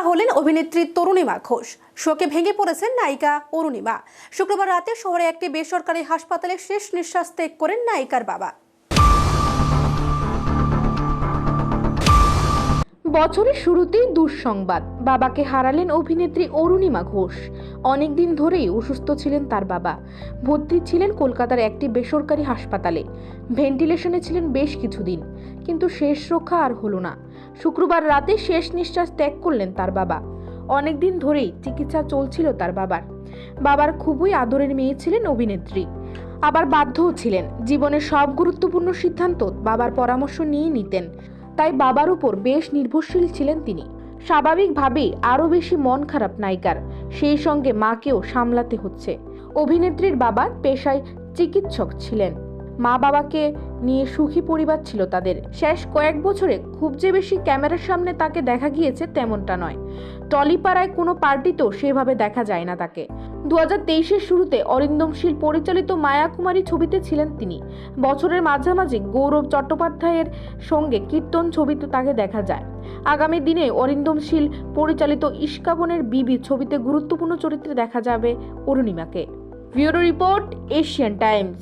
হলেন অভিনেত্রী তরুণীমা ঘোষ। শোকে ভেঙে পড়েছেন নায়িকা অরুণিমা। শুক্রবার রাতে শহরে একটি বেসরকারি হাসপাতালে শেষ নিঃশ্বাস ত্যাগ করেন নায়িকার বাবা। বছরের শুরুতেই দুঃসংবাদ, বাবাকে হারালেন অভিনেত্রী অরুণিমা ঘোষ। অনেকদিন ধরেই অসুস্থ ছিলেন তার বাবা। ভর্তি ছিলেন কলকাতার একটি বেসরকারি হাসপাতালে। ভেন্টিলেশনে ছিলেন বেশ কিছুদিন, কিন্তু শেষ রক্ষা আর হলো না। শুক্রবার রাতে শেষ নিঃশ্বাস ত্যাগ করলেন তার বাবা। অনেকদিন ধরেই চিকিৎসা চলছিল তার বাবার খুবই আদরের মেয়ে ছিলেন অভিনেত্রী, আবার বাধ্যও ছিলেন। জীবনের সব গুরুত্বপূর্ণ সিদ্ধান্ত বাবার পরামর্শ নিয়ে নিতেন, তাই বাবার উপর বেশ নির্ভরশীল ছিলেন তিনি। স্বাভাবিকভাবেই আরও বেশি মন খারাপ নায়িকার, সেই সঙ্গে মাকেও সামলাতে হচ্ছে। অভিনেত্রীর বাবা পেশায় চিকিৎসক ছিলেন। মা বাবাকে নিয়ে সুখী পরিবার ছিল তাদের। শেষ কয়েক বছরে খুব যে বেশি ক্যামেরার সামনে তাকে দেখা গিয়েছে তেমনটা নয়। টলিপাড়ায় কোনো পার্টিতেও সেভাবে দেখা যায় না তাকে। 2023-এর শুরুতে অরিন্দম শীল পরিচালিত মায়াকুমারী ছবিতে ছিলেন তিনি। বছরের মাঝামাঝি গৌরব চট্টোপাধ্যায়ের সঙ্গে কীর্তন ছবিতে তাকে দেখা যায়। আগামী দিনে অরিন্দম শীল পরিচালিত ইস্কাবনের বিবি ছবিতে গুরুত্বপূর্ণ চরিত্রে দেখা যাবে অরুণিমাকে। Bureau report, Asian Times.